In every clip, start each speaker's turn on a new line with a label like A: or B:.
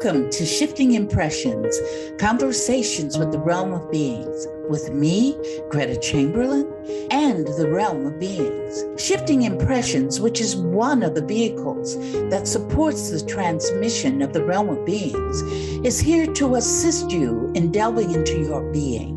A: Welcome to Shifting Impressions, Conversations with the Realm of Beings, with me, Gretta Chamberlain, and the Realm of Beings. Shifting Impressions, which is one of the vehicles that supports the transmission of the Realm of Beings, is here to assist you in delving into your being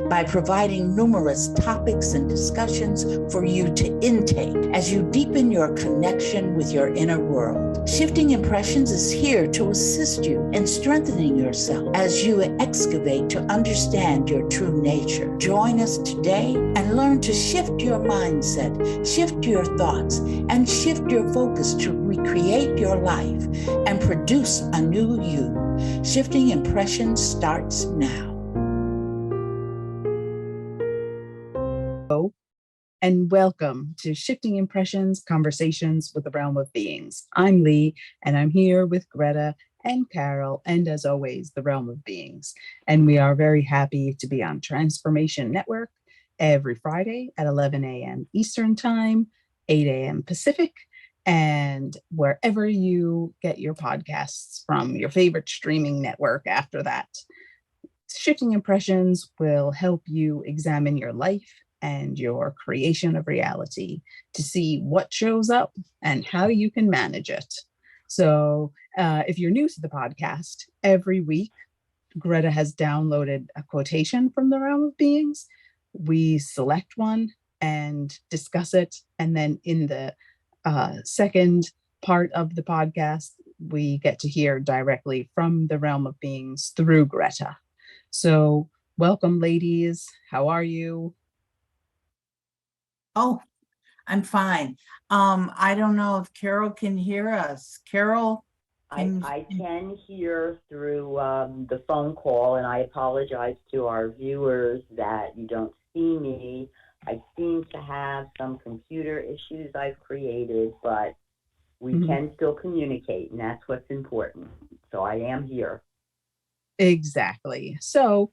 A: by providing numerous topics and discussions for you to intake as you deepen your connection with your inner world. Shifting Impressions is here to assist you in strengthening yourself as you excavate to understand your true nature. Join us today and learn to shift your mindset, shift your thoughts, and shift your focus to recreate your life and produce a new you. Shifting Impressions starts now.
B: And welcome to Shifting Impressions, Conversations with the Realm of Beings. I'm Leigh, and I'm here with Gretta and Carol, and as always, the Realm of Beings. And we are very happy to be on Transformation Network every Friday at 11 a.m. Eastern Time, 8 a.m. Pacific, and wherever you get your podcasts from, your favorite streaming network after that. Shifting Impressions will help you examine your life and your creation of reality to see what shows up and how you can manage it. So if you're new to the podcast, every week, Gretta has downloaded a quotation from the Realm of Beings. We select one and discuss it. And then in the second part of the podcast, we get to hear directly from the Realm of Beings through Gretta. So welcome, ladies. How are you?
A: Oh, I'm fine. I don't know if Carol can hear us. Carol?
C: I can hear through the phone call, and I apologize to our viewers that you don't see me. I seem to have some computer issues I've created, but we can still communicate, and that's what's important. So I am here.
B: Exactly. So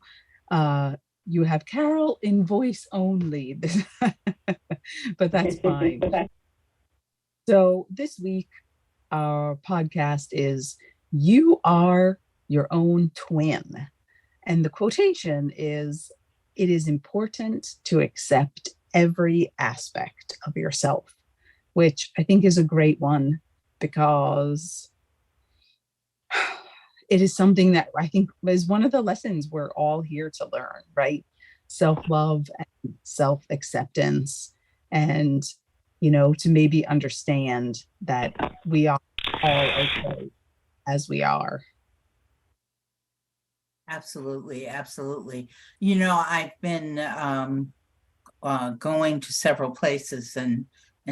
B: you have Carol in voice only, but that's fine. So this week, our podcast is You Are Your Own Twin. And the quotation is, it is important to accept every aspect of yourself, which I think is a great one because it is something that I think is one of the lessons we're all here to learn, right? Self-love and self-acceptance, and, you know, to maybe understand that we are all okay as we are.
A: Absolutely, absolutely. You know, I've been going to several places and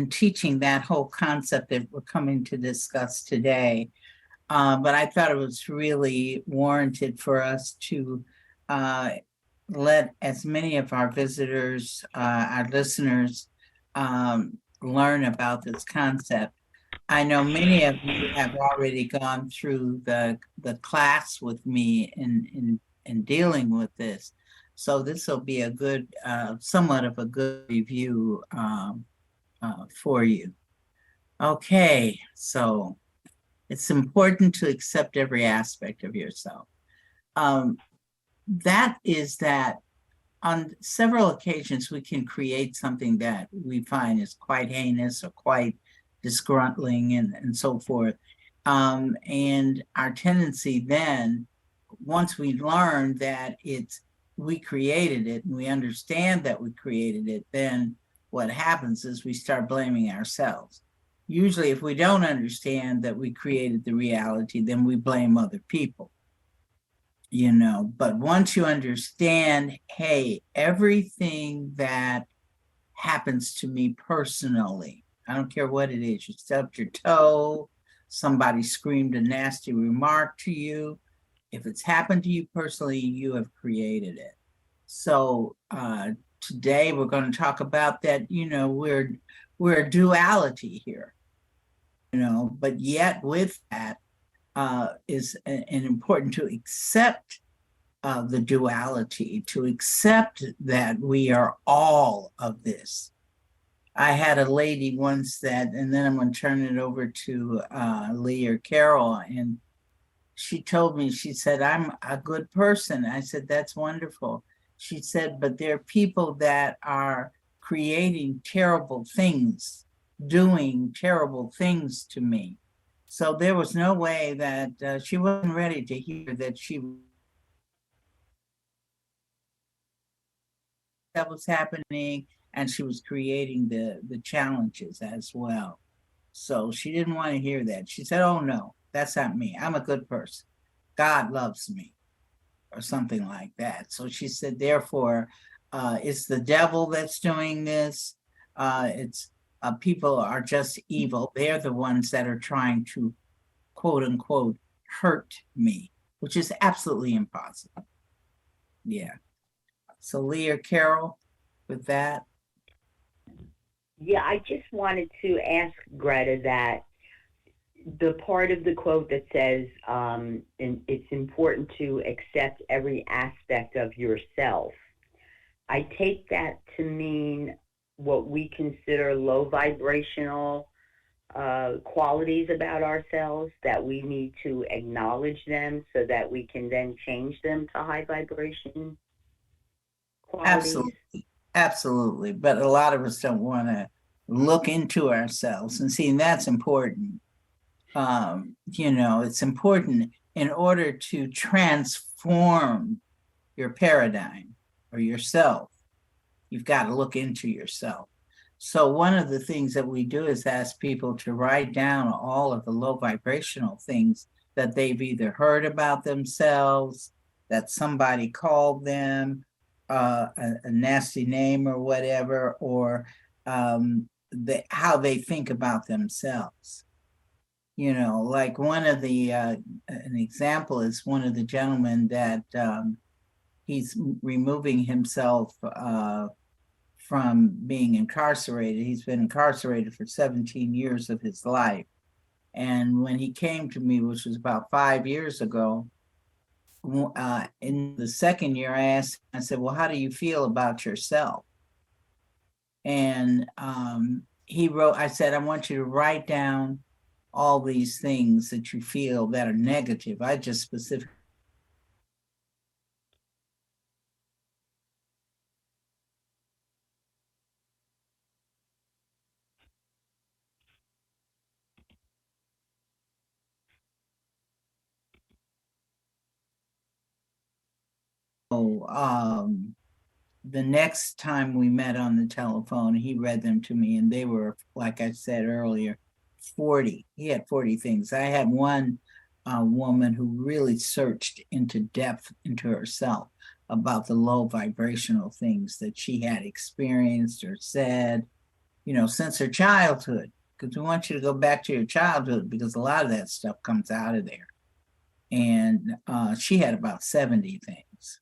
A: teaching that whole concept that we're coming to discuss today. But I thought it was really warranted for us to let as many of our visitors, our listeners, learn about this concept. I know many of you have already gone through the class with me in dealing with this. So this will be a good, somewhat of a good review for you. Okay, so it's important to accept every aspect of yourself. That on several occasions, we can create something that we find is quite heinous or quite disgruntling and so forth. And our tendency then, once we learn that we created it and we understand that we created it, then what happens is we start blaming ourselves. Usually, if we don't understand that we created the reality, then we blame other people. You know, but once you understand, hey, everything that happens to me personally, I don't care what it is, you stubbed your toe, somebody screamed a nasty remark to you. If it's happened to you personally, you have created it. So today we're going to talk about that. You know, we're a duality here, you know, but yet with that, is an important to accept the duality, to accept that we are all of this. I had a lady once that, and then I'm going to turn it over to Leigh or Carol, and she told me, she said, I'm a good person. I said, that's wonderful. She said, but there are people that are creating terrible things, doing terrible things to me. So there was no way that she wasn't ready to hear that that was happening, and she was creating the challenges as well. So she didn't want to hear that. She said, oh no, that's not me. I'm a good person. God loves me, or something like that. So she said, therefore, it's the devil that's doing this. It's people are just evil. They're the ones that are trying to, quote unquote, hurt me, which is absolutely impossible. Yeah. So Leigh or Carol, with that.
C: Yeah, I just wanted to ask Greta that the part of the quote that says, and it's important to accept every aspect of yourself. I take that to mean what we consider low vibrational qualities about ourselves, that we need to acknowledge them so that we can then change them to high vibration qualities.
A: Absolutely. Absolutely. But a lot of us don't want to look into ourselves and see, and that's important. It's important in order to transform your paradigm or yourself. You've got to look into yourself. So one of the things that we do is ask people to write down all of the low vibrational things that they've either heard about themselves, that somebody called them a nasty name or whatever, or how they think about themselves. Like one of an example is one of the gentlemen that he's removing himself from being incarcerated. He's been incarcerated for 17 years of his life. And when he came to me, which was about 5 years ago, in the second year, I said, well, how do you feel about yourself? And he wrote, I said, I want you to write down all these things that you feel that are negative. I just specifically the next time we met on the telephone, he read them to me, and they were, like I said earlier, 40. He had 40 things. I had one woman who really searched into depth into herself about the low vibrational things that she had experienced or said, since her childhood. Because we want you to go back to your childhood, because a lot of that stuff comes out of there. And she had about 70 things.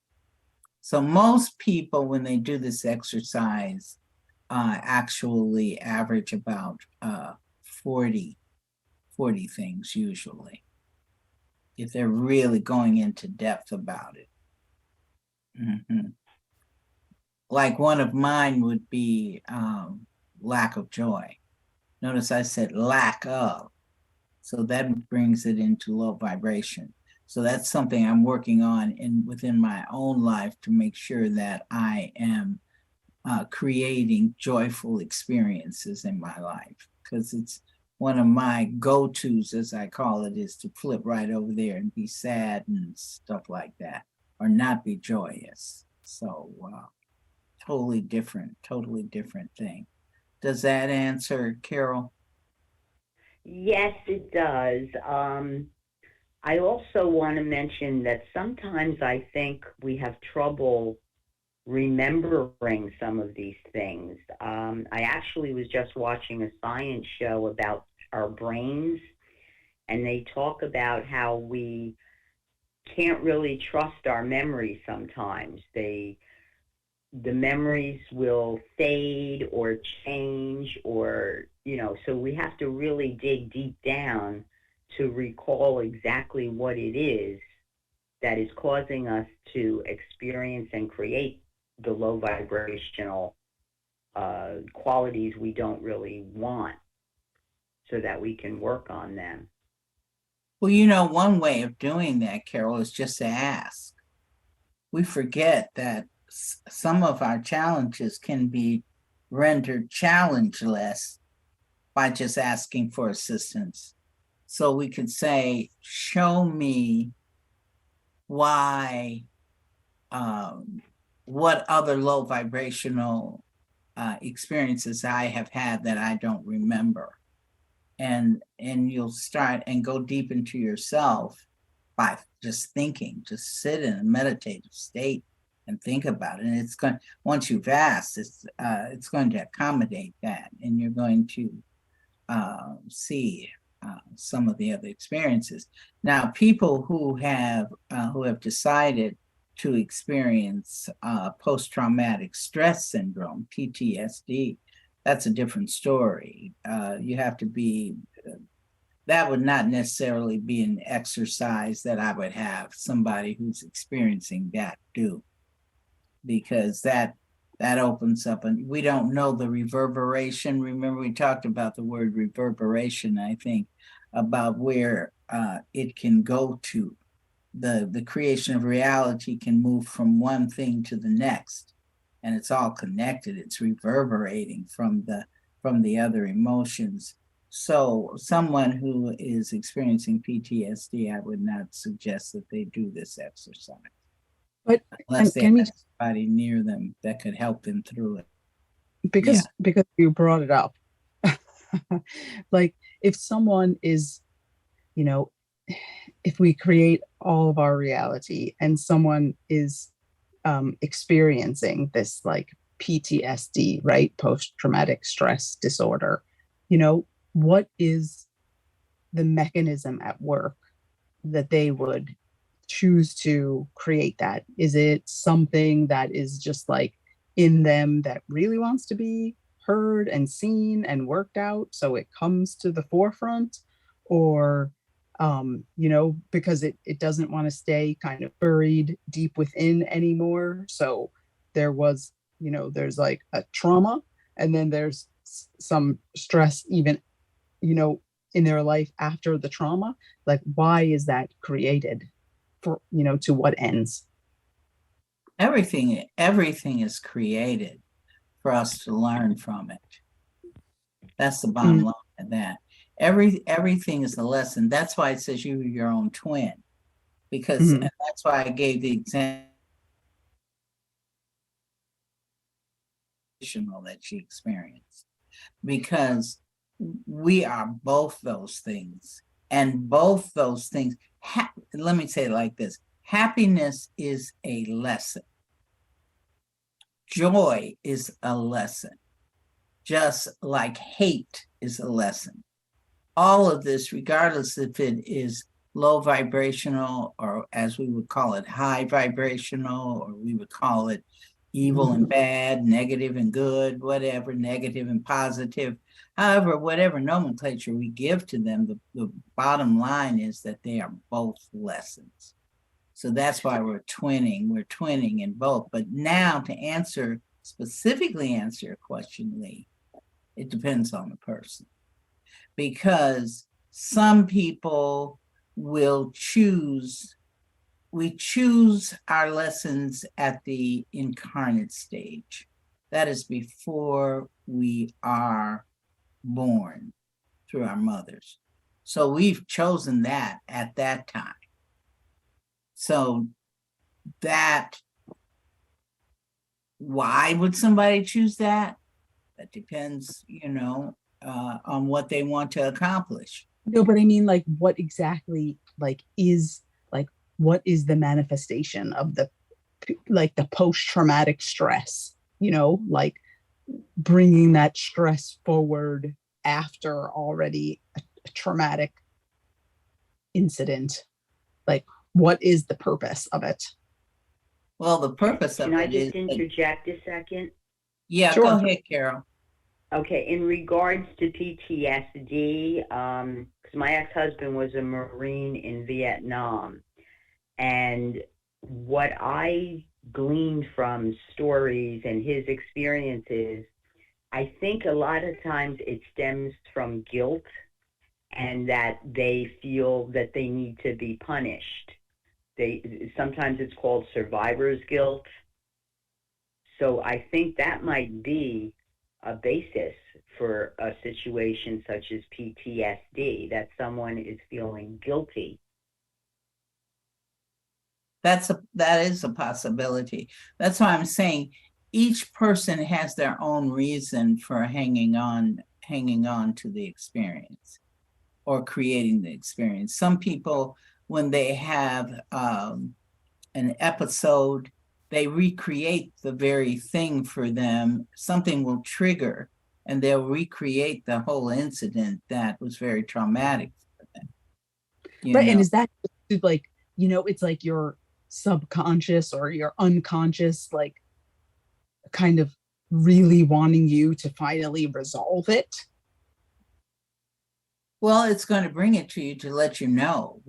A: So most people, when they do this exercise, actually average about 40 things usually, if they're really going into depth about it. Mm-hmm. Like one of mine would be lack of joy. Notice I said lack of. So that brings it into low vibration. So that's something I'm working on within my own life to make sure that I am creating joyful experiences in my life, because it's one of my go-tos, as I call it, is to flip right over there and be sad and stuff like that, or not be joyous. So totally different thing. Does that answer, Carol?
C: Yes, it does. I also want to mention that sometimes I think we have trouble remembering some of these things. I actually was just watching a science show about our brains, and they talk about how we can't really trust our memories sometimes. The memories will fade or change, or so we have to really dig deep down to recall exactly what it is that is causing us to experience and create the low vibrational qualities we don't really want, so that we can work on them.
A: Well, you know, one way of doing that, Carol, is just to ask. We forget that some of our challenges can be rendered challengeless by just asking for assistance. So we could say, show me why, what other low vibrational experiences I have had that I don't remember. And you'll start and go deep into yourself by just thinking, just sit in a meditative state and think about it. And it's going, once you've asked, it's going to accommodate that, and you're going to see some of the other experiences. Now, people who have decided to experience post-traumatic stress syndrome, PTSD, that's a different story. You have to be, that would not necessarily be an exercise that I would have somebody who's experiencing that do, because that opens up, and we don't know the reverberation. Remember, we talked about the word reverberation, I think, about where it can go to. The creation of reality can move from one thing to the next, and it's all connected. It's reverberating from the other emotions. So someone who is experiencing PTSD, I would not suggest that they do this exercise.
B: But
A: unless they
B: can we,
A: have somebody near them that could help them through it.
B: because you brought it up, like if someone is, you know, if we create all of our reality and someone is experiencing this like PTSD, right? Post-traumatic stress disorder, you know, what is the mechanism at work that they would choose to create that? Is it something that is just like in them that really wants to be heard and seen and worked out, so it comes to the forefront? Or you know, because it doesn't want to stay kind of buried deep within anymore. So there was, you know, there's like a trauma, and then there's some stress even, you know, in their life after the trauma. Like, why is that created? For, you know, to what ends?
A: Everything is created for us to learn from it. That's the bottom
B: Mm.
A: line of that. Everything is a lesson. That's why it says you're your own twin, because
B: Mhm.
A: that's why I gave the example that she experienced, because we are both those things, and both those things let me say it like this: happiness is a lesson, joy is a lesson, just like hate is a lesson. All of this, regardless if it is low vibrational, or as we would call it, high vibrational, or we would call it evil and bad, negative and good, whatever, negative and positive. However, whatever nomenclature we give to them, the bottom line is that they are both lessons. So that's why we're twinning in both. But now, to specifically answer your question, Leigh, it depends on the person. Because some people will we choose our lessons at the incarnate stage. That is before we are born through our mothers. So we've chosen that at that time. So why would somebody choose that? That depends, on what they want to accomplish.
B: No, but I mean, like, what exactly, what is the manifestation of the post-traumatic stress? You know, like bringing that stress forward after already a traumatic incident. Like, what is the purpose of it?
A: Well, the purpose of
C: Can I
A: it is.
C: just interject a second?
A: Yeah,
B: Sure.
A: Go ahead, Carol.
C: Okay, in regards to PTSD, because my ex-husband was a Marine in Vietnam, and what I gleaned from stories and his experiences, I think a lot of times it stems from guilt and that they feel that they need to be punished. Sometimes it's called survivor's guilt. So I think that might be a basis for a situation such as PTSD, that someone is feeling guilty.
A: That is a possibility. That's why I'm saying each person has their own reason for hanging on to the experience or creating the experience. Some people, when they have an episode, they recreate the very thing for them. Something will trigger and they'll recreate the whole incident that was very traumatic for them.
B: Right. And is that like, it's like your subconscious or your unconscious, like kind of really wanting you to finally resolve it?
A: Well, it's going to bring it to you to let you know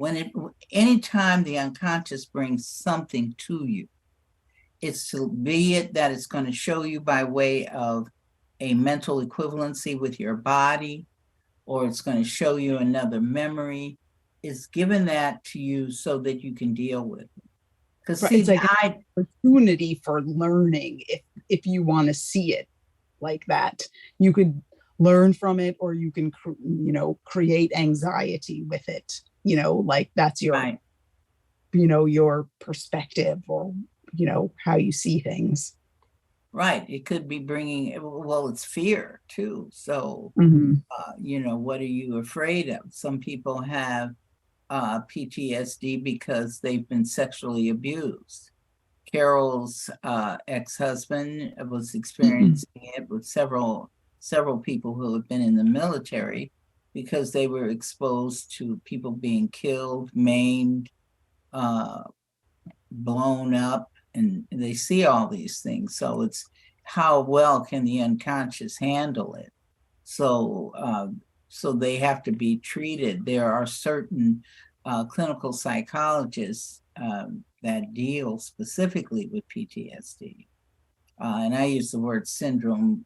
A: anytime the unconscious brings something to you, it's to be it that it's going to show you by way of a mental equivalency with your body, or it's going to show you another memory. It's given that to you so that you can deal with it. Because
B: right, it's like an opportunity for learning. If you want to see it like that, you could learn from it, or you can create anxiety with it. Like that's your
A: right.
B: Your perspective, or how you see things.
A: Right. It could be bringing, well, it's fear too. So, what are you afraid of? Some people have PTSD because they've been sexually abused. Carol's ex-husband was experiencing it with several people who have been in the military, because they were exposed to people being killed, maimed, blown up, and they see all these things. So it's how well can the unconscious handle it? So they have to be treated. There are certain clinical psychologists that deal specifically with PTSD. And I used the word syndrome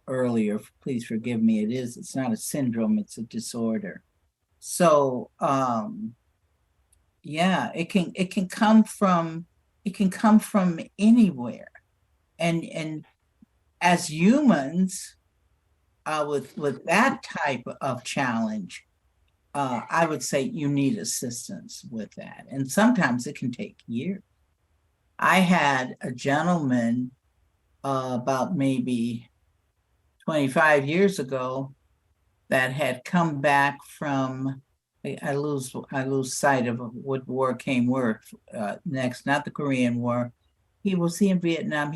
A: earlier. Please forgive me. It's not a syndrome, it's a disorder. So yeah, it can come from anywhere. And as humans, with that type of challenge, I would say you need assistance with that. And sometimes it can take years. I had a gentleman about maybe 25 years ago that had come back from, I lose sight of what war came next, not the Korean War. He was in Vietnam.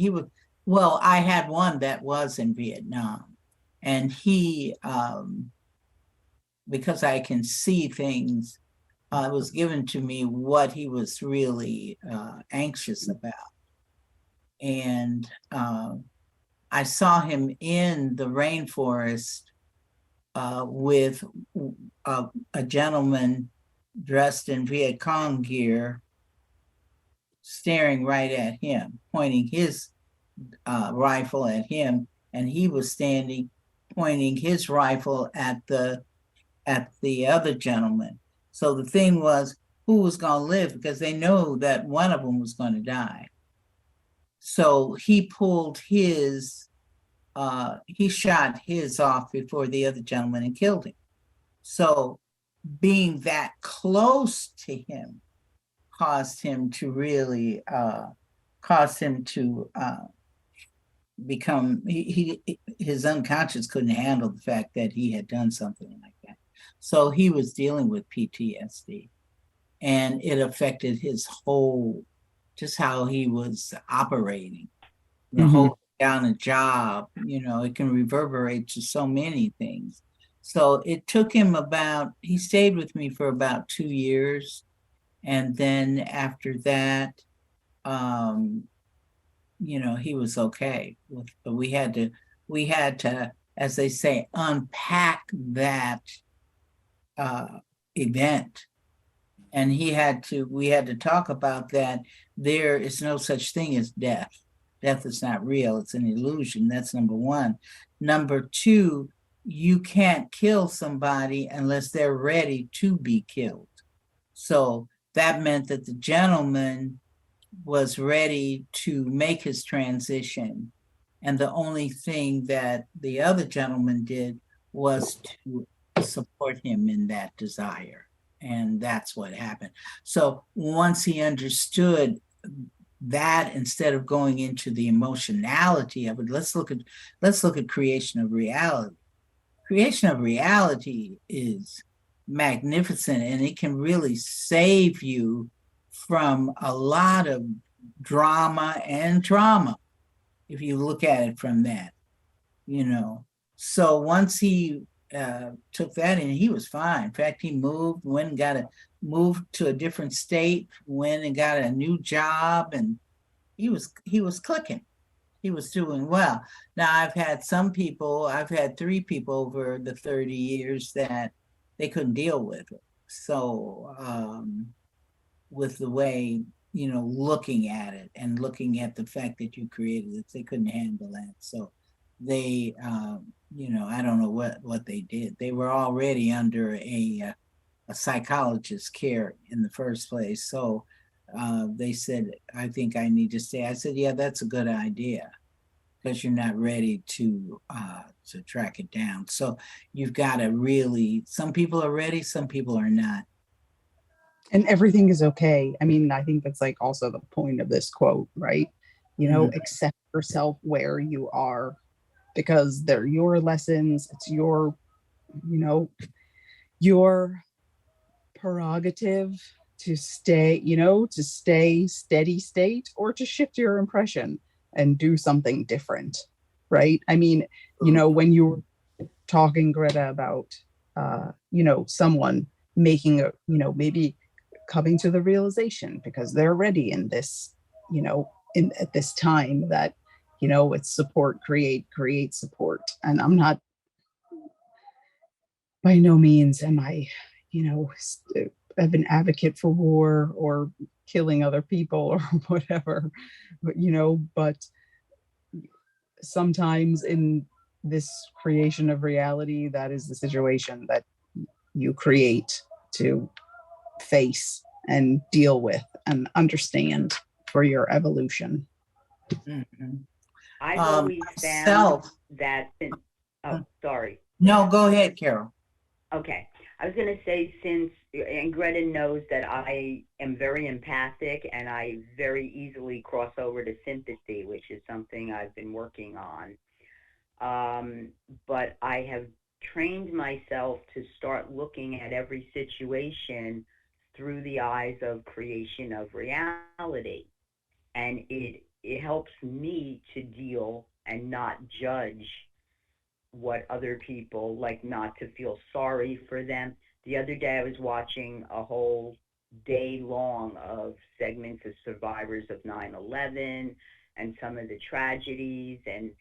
A: I had one that was in Vietnam, and he, because I can see things, it was given to me what he was really anxious about. And I saw him in the rainforest with a gentleman dressed in Viet Cong gear, staring right at him, pointing his rifle at him, and he was standing, pointing his rifle at the other gentleman. So the thing was, who was going to live? Because they know that one of them was going to die. So he pulled his, he shot his off before the other gentleman and killed him. So being that close to him caused him to really, become, his unconscious couldn't handle the fact that he had done something like that. So he was dealing with PTSD, and it affected his whole, just how he was operating, holding down a job. It can reverberate to so many things. So it took him he stayed with me for about 2 years. And then after that, he was okay. But we had to, as they say, unpack that event. And we had to talk about that. There is no such thing as death. Death is not real. It's an illusion. That's number one. Number two, you can't kill somebody unless they're ready to be killed. So that meant that the gentleman was ready to make his transition. And the only thing that the other gentleman did was to support him in that desire. And that's what happened. So once he understood that, instead of going into the emotionality of it, let's look at creation of reality. Creation of reality is magnificent, and it can really save you from a lot of drama and trauma if you look at it from that, you know. So once he took that in, he was fine. In fact, he moved to a different state, went and got a new job, and he was clicking. He was doing well. Now I've had 3 people over the 30 years that they couldn't deal with it. So with the way, looking at it and looking at the fact that you created it, they couldn't handle that. So they, I don't know what they did. They were already under a psychologist's care in the first place. So they said, I think I need to stay. I said, yeah, that's a good idea, because you're not ready to track it down. So you've got to really, some people are ready, some people are not.
B: And everything is okay. I mean, I think that's like also the point of this quote, right? Accept yourself where you are, because they're your lessons. It's your, your prerogative to stay, steady state, or to shift your impression and do something different, right? I mean, when you were talking, Greta, about, someone making a, maybe coming to the realization because they're ready in this, at this time that, it's support, create support. And I'm not, by no means am I, an advocate for war or killing other people or whatever, but sometimes in this creation of reality, that is the situation that you create to face and deal with and understand for your evolution.
A: Mm-hmm.
C: I've always found that since, sorry.
A: No, go ahead, Carol.
C: Okay. I was going to say, and Greta knows that I am very empathic and I very easily cross over to sympathy, which is something I've been working on. But I have trained myself to start looking at every situation through the eyes of creation of reality. And it helps me to deal and not judge what other people, like, not to feel sorry for them. The other day I was watching a whole day long of segments of survivors of 9/11 and some of the tragedies, and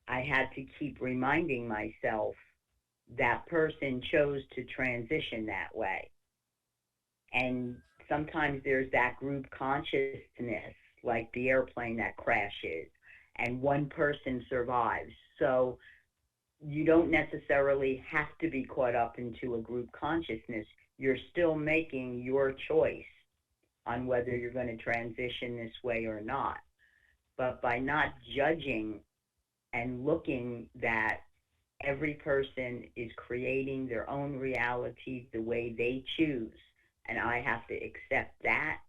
C: I had to keep reminding myself that person chose to transition that way. And sometimes there's that group consciousness, like the airplane that crashes, and one person survives. So you don't necessarily have to be caught up into a group consciousness. You're still making your choice on whether you're going to transition this way or not. But by not judging and looking that every person is creating their own reality the way they choose, and I have to accept that,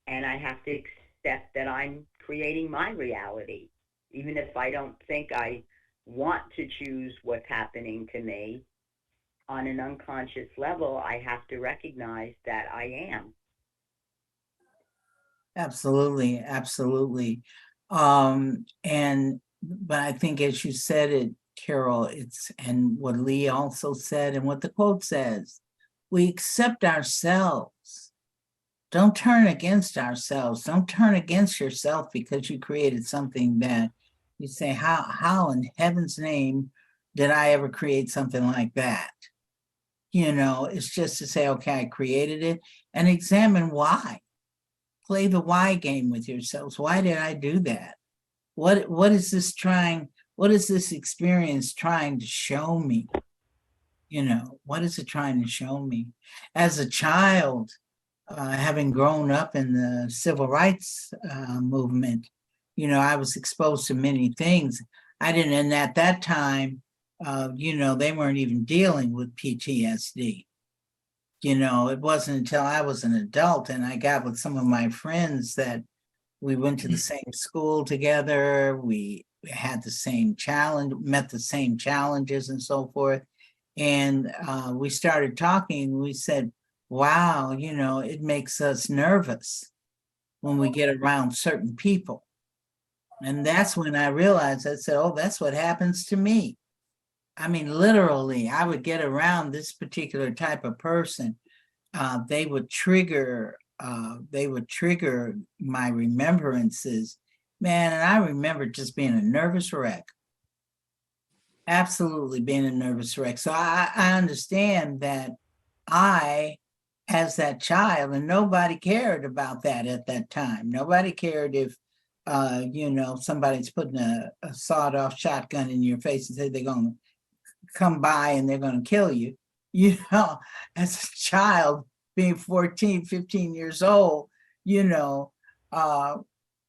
C: and I have to accept that I'm creating my reality, even if I don't think I want to choose what's happening to me. On an unconscious level, I have to recognize that I am.
A: Absolutely. But I think, as you said it, Carol, and what Leigh also said, and what the quote says, we accept ourselves. Don't turn against ourselves. Don't turn against yourself because you created something that you say, how in heaven's name did I ever create something like that? It's just to say, okay, I created it, and examine why. Play the why game with yourselves. Why did I do that? What is this trying? what is this experience trying to show me? You know, what is it trying to show me? As a child, having grown up in the civil rights movement, you know, I was exposed to many things. I didn't, and at that time, you know, they weren't even dealing with PTSD. You know, it wasn't until I was an adult and I got with some of my friends that we went to the same school together. We had the same challenge, met the same challenges and so forth. And we started talking. We said, wow, you know, it makes us nervous when we get around certain people. And that's when I realized, I said, oh, that's what happens to me. I mean, literally, I would get around this particular type of person. They would trigger my remembrances, man. And I remember just being a nervous wreck, absolutely being a nervous wreck. So I understand that I, as that child, and nobody cared about that at that time. Nobody cared if, you know, somebody's putting a sawed-off shotgun in your face and say they're going to come by and they're going to kill you. You know, as a child, being 14, 15 years old, you know,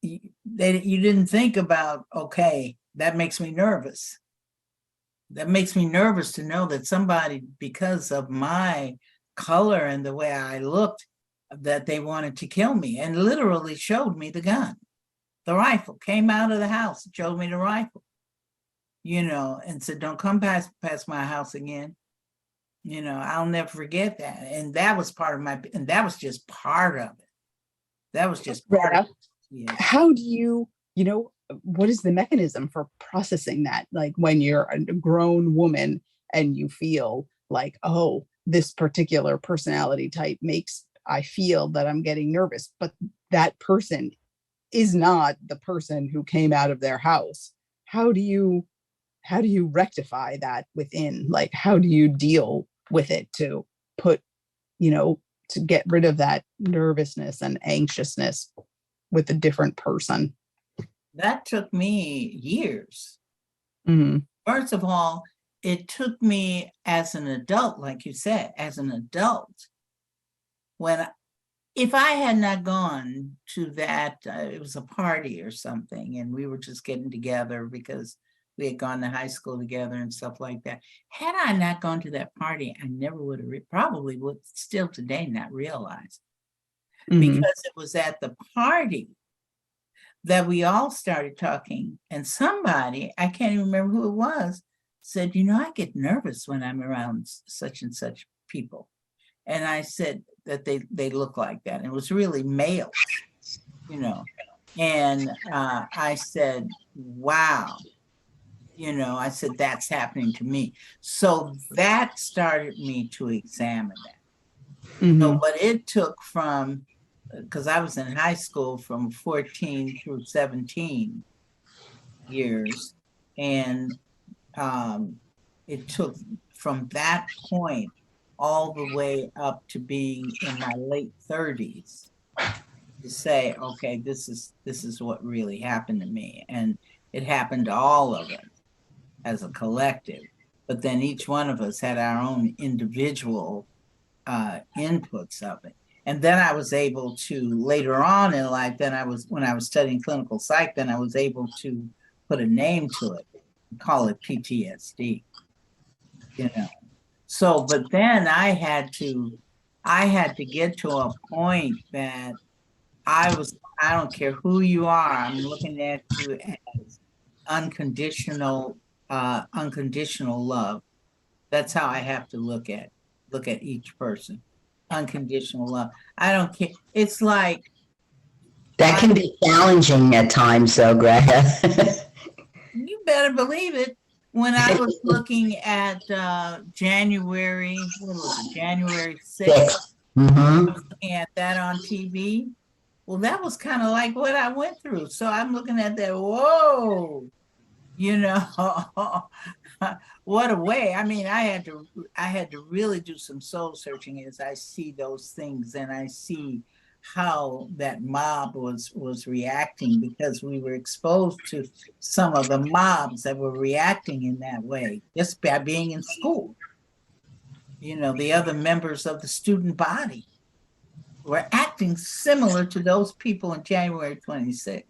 A: you didn't think about, okay, that makes me nervous. That makes me nervous to know that somebody, because of my color and the way I looked, that they wanted to kill me, and literally showed me the gun. The rifle came out of the house, showed me the rifle, you know, and said, don't come past my house again. You know, I'll never forget that. And that was part of my, and that was just part of it. That was just part of it. Yeah.
B: How do you, you know, what is the mechanism for processing that? Like when you're a grown woman and you feel like, oh, this particular personality type makes, I feel that I'm getting nervous, but that person is not the person who came out of their house. How do you rectify that within? Like, how do you deal with it to put, you know, to get rid of that nervousness and anxiousness with a different person?
A: That took me years.
B: Mm-hmm.
A: First of all, it took me as an adult, like you said, as an adult, when, if I had not gone to that, it was a party or something, and we were just getting together because we had gone to high school together and stuff like that. Had I not gone to that party, I never would have, probably would still today not realize.
B: Mm-hmm.
A: Because it was at the party that we all started talking, and somebody, I can't even remember who it was, said, you know, I get nervous when I'm around such and such people. And I said that they look like that. And it was really male, you know. And I said, wow, you know, I said, that's happening to me. So that started me to examine that.
B: Mm-hmm.
A: So what it took from, because I was in high school from 14 through 17 years. And it took from that point all the way up to being in my late 30s to say, okay, this is what really happened to me. And it happened to all of us as a collective. But then each one of us had our own individual inputs of it. And then I was able to, later on in life, when I was studying clinical psych, then I was able to put a name to it, call it PTSD, you know. So, but then I had to get to a point that I don't care who you are, I'm looking at you as unconditional love. That's how I have to look at each person. Unconditional love. I don't care. It's like,
D: that can be challenging at times, though, Greta.
A: You better believe it. When I was looking at January 6th,
D: Mm-hmm.
A: looking at that on TV, well, that was kind of like what I went through. So I'm looking at that, whoa, you know, what a way. I mean, I had to really do some soul searching as I see those things, and I see how that mob was reacting, because we were exposed to some of the mobs that were reacting in that way just by being in school. You know, the other members of the student body were acting similar to those people on January 26th.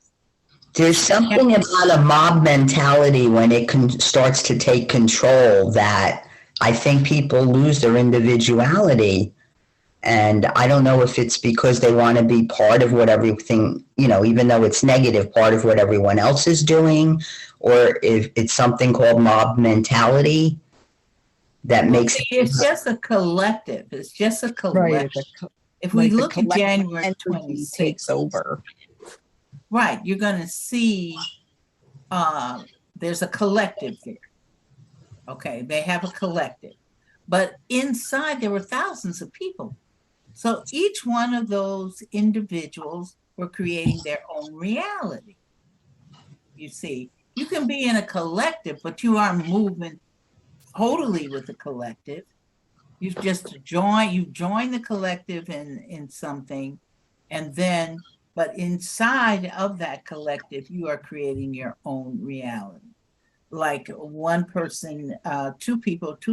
D: There's something about a mob mentality when it starts to take control that I think people lose their individuality. And I don't know if it's because they want to be part of what everything, even though it's negative, part of what everyone else is doing, or if it's something called mob mentality that makes
A: it's just a collective. It's just a collective.
B: Right.
A: If we
B: Like the
A: look at
B: collective
A: January
B: entity
A: 26th,
B: takes over.
A: right, you're going to see there's a collective there. Okay, they have a collective. But inside there were thousands of people. So each one of those individuals were creating their own reality. You see, you can be in a collective, but you aren't moving totally with the collective. You've joined the collective in something, and then, but inside of that collective, you are creating your own reality. Like one person, two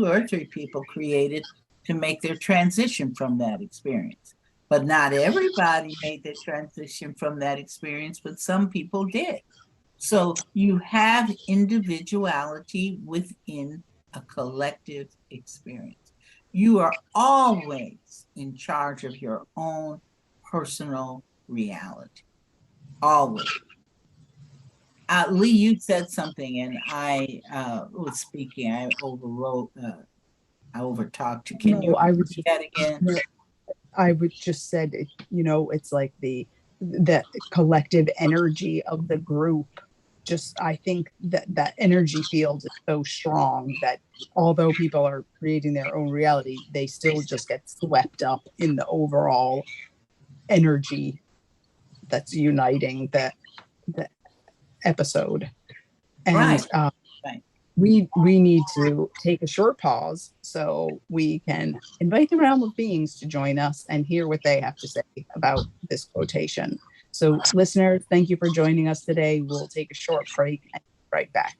A: or three people created to make their transition from that experience. But not everybody made the transition from that experience, but some people did. So you have individuality within a collective experience. You are always in charge of your own personal reality. Always. Leigh, you said something, and I was speaking. I overrode. I overtalked you. Can you repeat that again?
B: I would just said, it's like the collective energy of the group. Just, I think that energy field is so strong that although people are creating their own reality, they still just get swept up in the overall energy that's uniting the episode. And
A: right.
B: We need to take a short pause so we can invite the realm of beings to join us and hear what they have to say about this quotation. So listeners, thank you for joining us today. We'll take a short break and be right back.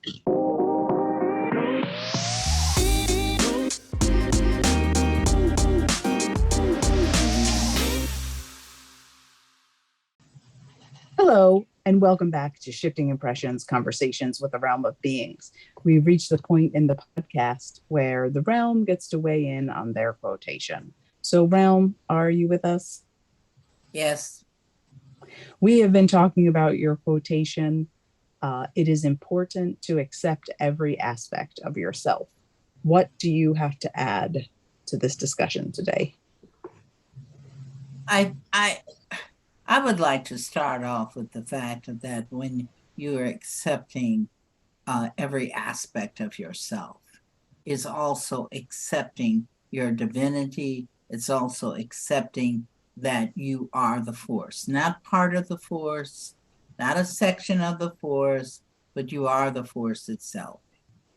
B: Hello, and welcome back to Shifting Impressions, Conversations with the Realm of Beings. We've reached the point in the podcast where the realm gets to weigh in on their quotation. So, realm, are you with us?
A: Yes.
B: We have been talking about your quotation. It is important to accept every aspect of yourself. What do you have to add to this discussion today?
A: I would like to start off with the fact that when you are accepting every aspect of yourself, is also accepting your divinity. It's also accepting that you are the force, not part of the force, not a section of the force, but you are the force itself.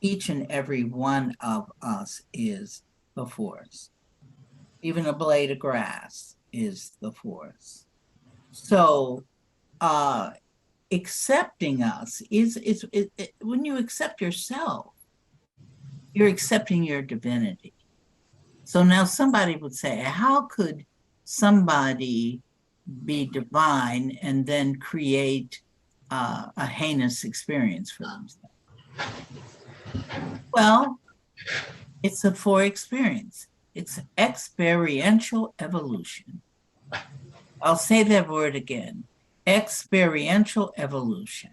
A: Each and every one of us is the force. Even a blade of grass is the force. So accepting us is when you accept yourself, you're accepting your divinity. So now somebody would say, how could somebody be divine and then create a heinous experience for themselves? Well, it's a for experience. It's experiential evolution. I'll say that word again. Experiential evolution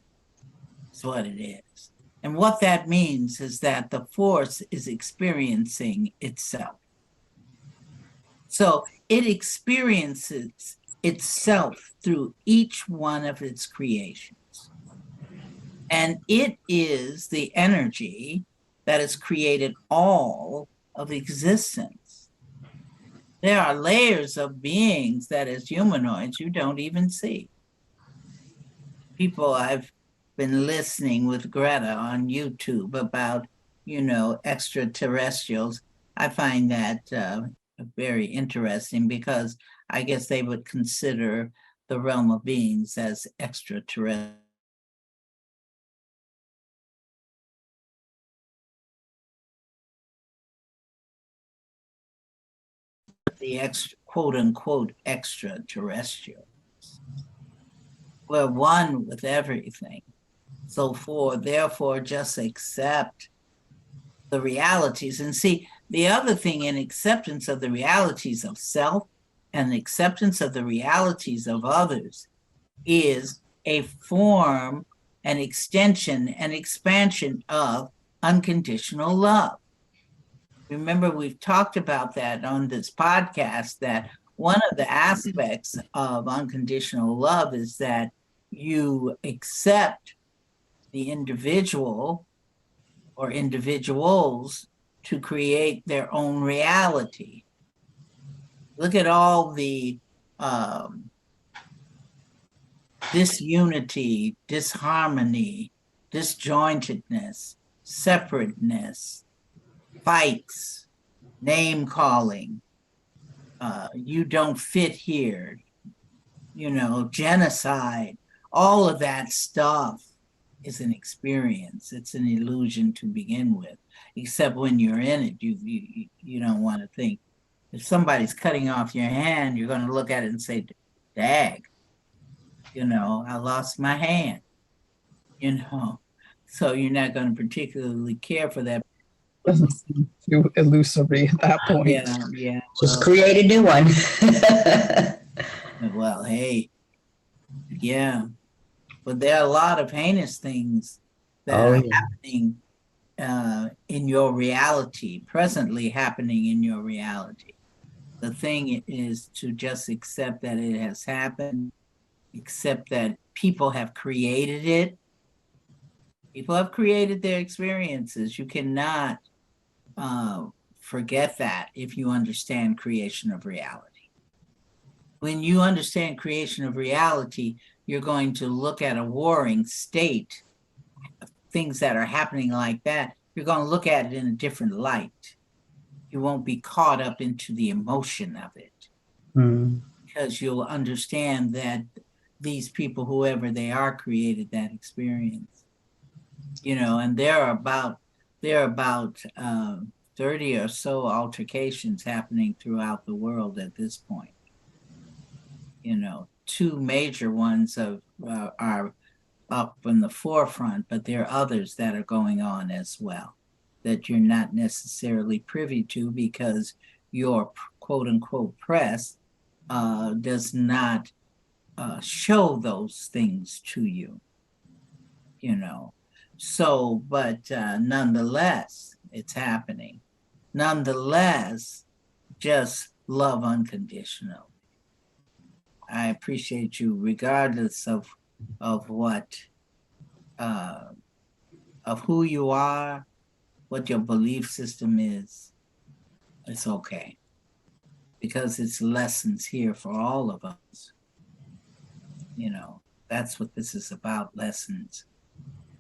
A: is what it is. And what that means is that the force is experiencing itself. So it experiences itself through each one of its creations. And it is the energy that has created all of existence. There are layers of beings that as humanoids you don't even see. People, I've been listening with Gretta on YouTube about, extraterrestrials. I find that very interesting because I guess they would consider the realm of beings as extraterrestrial. The quote unquote extraterrestrial. We're one with everything. So therefore, just accept the realities. And see, the other thing in acceptance of the realities of self and acceptance of the realities of others is a form, an extension, an expansion of unconditional love. Remember, we've talked about that on this podcast, that one of the aspects of unconditional love is that you accept the individual or individuals to create their own reality. Look at all the disunity, disharmony, disjointedness, separateness, fights, name calling, you don't fit here, genocide, all of that stuff is an experience. It's an illusion to begin with, except when you're in it, you don't want to think. If somebody's cutting off your hand, you're going to look at it and say, dag, I lost my hand, so you're not going to particularly care for that.
B: Doesn't seem too illusory at that point.
A: Yeah.
D: Just create a new one.
A: Well, hey, yeah. But there are a lot of heinous things that are happening in your reality, presently happening in your reality. The thing is to just accept that it has happened, accept that people have created it. People have created their experiences. You cannot forget that if you understand creation of reality. When you understand creation of reality, you're going to look at a warring state, things that are happening like that, you're going to look at it in a different light. You won't be caught up into the emotion of it, because you'll understand that these people, whoever they are, created that experience. And there are about 30 or so altercations happening throughout the world at this point. Two major ones are up in the forefront, but there are others that are going on as well that you're not necessarily privy to because your quote unquote press does not show those things to you, So, but nonetheless, it's happening. Nonetheless, just love unconditionally. I appreciate you regardless of what, of who you are, what your belief system is. It's okay, because it's lessons here for all of us. That's what this is about, lessons,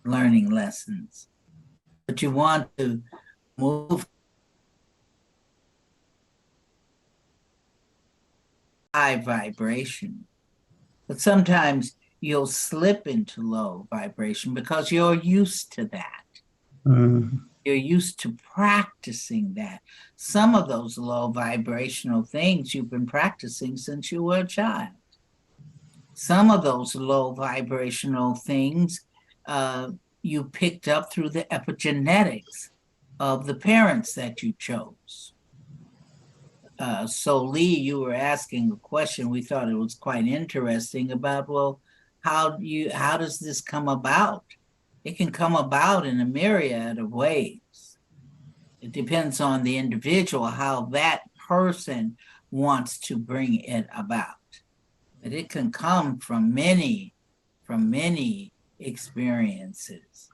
A: learning lessons. But you want to move high vibration, but sometimes you'll slip into low vibration because you're used to that. You're used to practicing that. Some of those low vibrational things you've been practicing since you were a child. Some of those low vibrational things you picked up through the epigenetics of the parents that you chose. So Leigh, you were asking a question. We thought it was quite interesting about, well, how does this come about? It can come about in a myriad of ways. It depends on the individual, how that person wants to bring it about. But it can come from many experiences.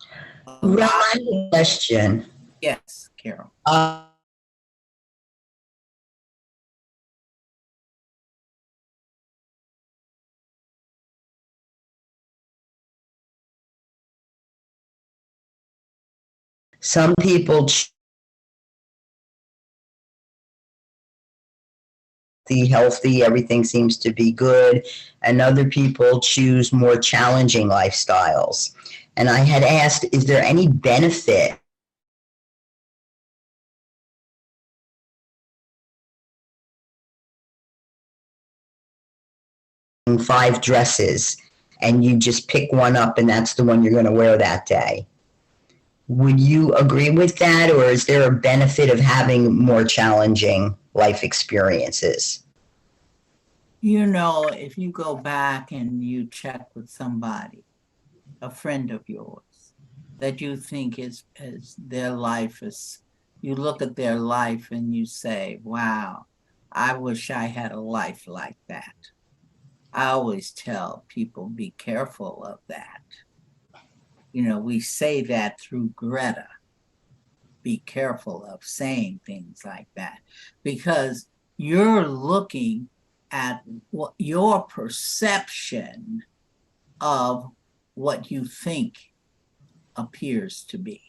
D: One question.
A: Yes, Carol.
D: Some people healthy, everything seems to be good, and other people choose more challenging lifestyles. And I had asked, is there any benefit in 5 dresses and you just pick one up and that's the one you're going to wear that day? Would you agree with that, or is there a benefit of having more challenging life experiences?
A: You know, if you go back and you check with somebody, a friend of yours, that you think is their life is, you look at their life and you say, wow, I wish I had a life like that. I always tell people, be careful of that. You know, we say that through Greta. Be careful of saying things like that, because you're looking at what your perception of what you think appears to be.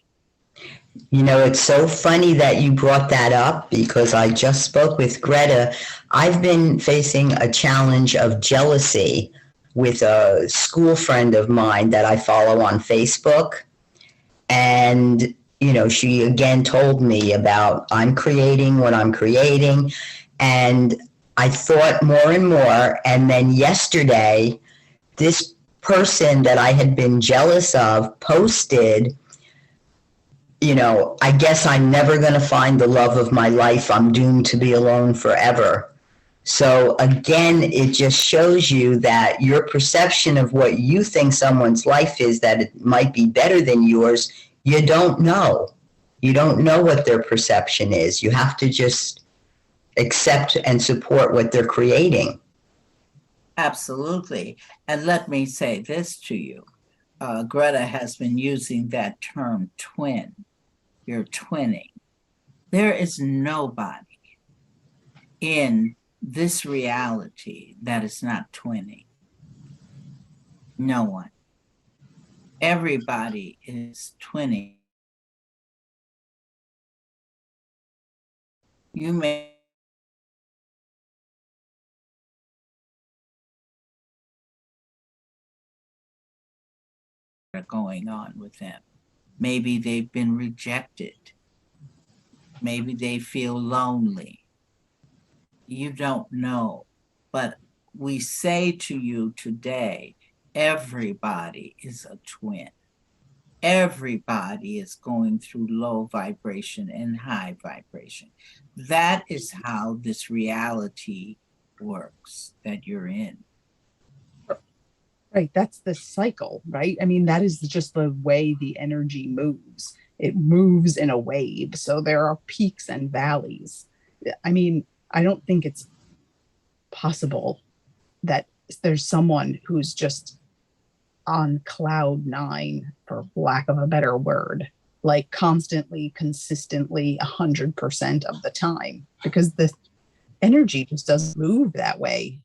D: You know, it's so funny that you brought that up because I just spoke with Greta. I've been facing a challenge of jealousy with a school friend of mine that I follow on Facebook. And, you know, she again told me about I'm creating what I'm creating. And I thought more and more. And then yesterday, this person that I had been jealous of posted, you know, I guess I'm never going to find the love of my life. I'm doomed to be alone forever. So again, it just shows you that your perception of what you think someone's life is, that it might be better than yours, you don't know. You don't know what their perception is. You have to just accept and support what they're creating.
A: Absolutely. And let me say this to you. Greta has been using that term twin. You're twinning. There is nobody in this reality that is not twinning. No one. Everybody is twinning. You may going on with them. Maybe they've been rejected. Maybe they feel lonely. You don't know. But we say to you today, everybody is a twin. Everybody is going through low vibration and high vibration. That is how this reality works that you're in.
B: Right. That's the cycle, right? I mean, that is just the way the energy moves. It moves in a wave. So there are peaks and valleys. I mean, I don't think it's possible that there's someone who's just on cloud nine, for lack of a better word, like constantly, consistently, 100% of the time, because the energy just doesn't move that way.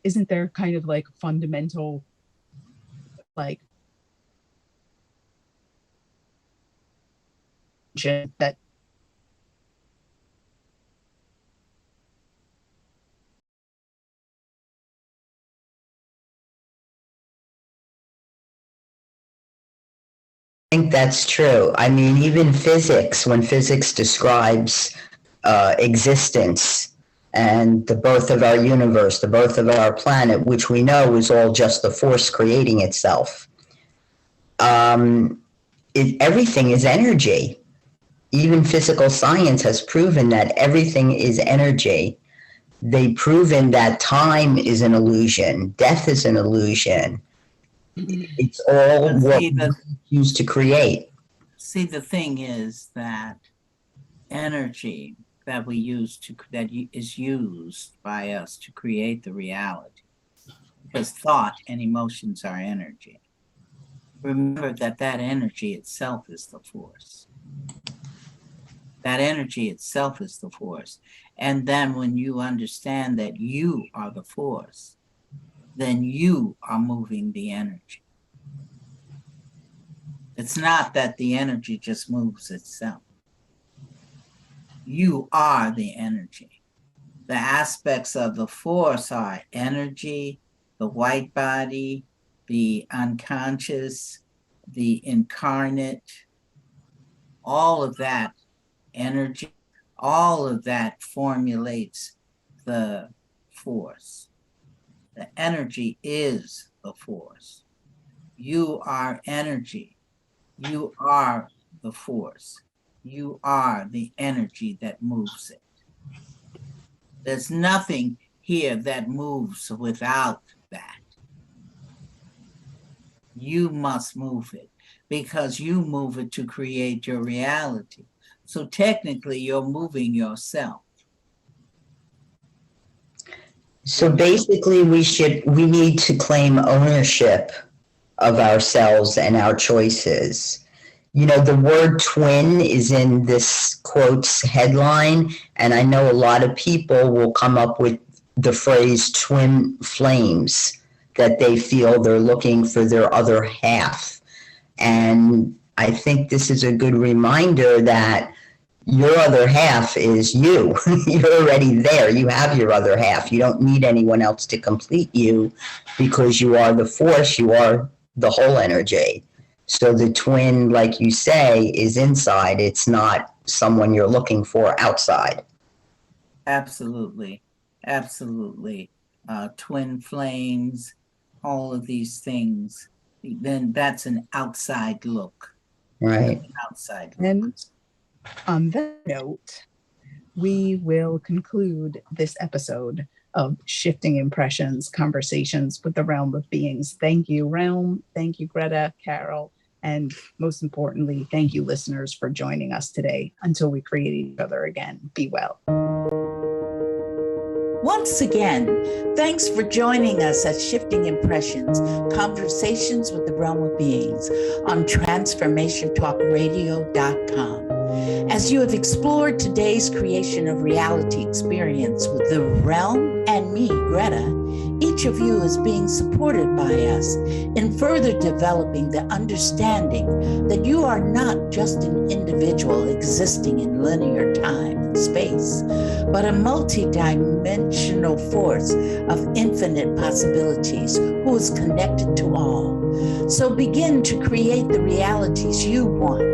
B: Isn't there kind of like fundamental, like, that
D: I think that's true. I mean, even physics, when physics describes existence and the birth of our universe, the birth of our planet, which we know is all just the force creating itself. Everything is energy. Even physical science has proven that everything is energy. They've proven that time is an illusion, death is an illusion. It's all what we use to create.
A: See, the thing is that energy that we use that is used by us to create the reality, because thought and emotions are energy. Remember that energy itself is the force. That energy itself is the force. And then when you understand that you are the force, then you are moving the energy. It's not that the energy just moves itself. You are the energy. The aspects of the force are energy, the white body, the unconscious, the incarnate, all of that energy, all of that formulates the force. The energy is the force. You are energy. You are the force. You are the energy that moves it. There's nothing here that moves without that. You must move it because you move it to create your reality. So technically, you're moving yourself.
D: So basically, we need to claim ownership of ourselves and our choices. You know, the word twin is in this quotes headline, and I know a lot of people will come up with the phrase twin flames, that they feel they're looking for their other half. And I think this is a good reminder that your other half is you. You're already there. You have your other half. You don't need anyone else to complete you because you are the force. You are the whole energy. So the twin, like you say, is inside. It's not someone you're looking for outside.
A: Absolutely. Absolutely. Twin flames, all of these things, then that's an outside look.
D: Right.
A: Outside look.
B: And on that note, we will conclude this episode of Shifting Impressions, Conversations with the Realm of Beings. Thank you, Realm. Thank you, Greta, Carol, and most importantly, thank you, listeners, for joining us today. Until we create each other again, be well.
A: Once again, thanks for joining us at Shifting Impressions, Conversations with the Realm of Beings on TransformationTalkRadio.com. As you have explored today's creation of reality experience with the realm and me, Greta, each of you is being supported by us in further developing the understanding that you are not just an individual existing in linear time and space, but a multi-dimensional force of infinite possibilities who is connected to all. So begin to create the realities you want.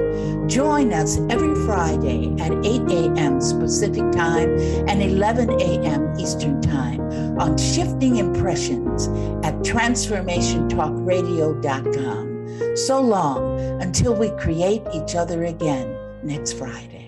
A: Join us every Friday at 8 a.m. Pacific Time and 11 a.m. Eastern Time on Shifting Impressions at TransformationTalkRadio.com. So long until we create each other again next Friday.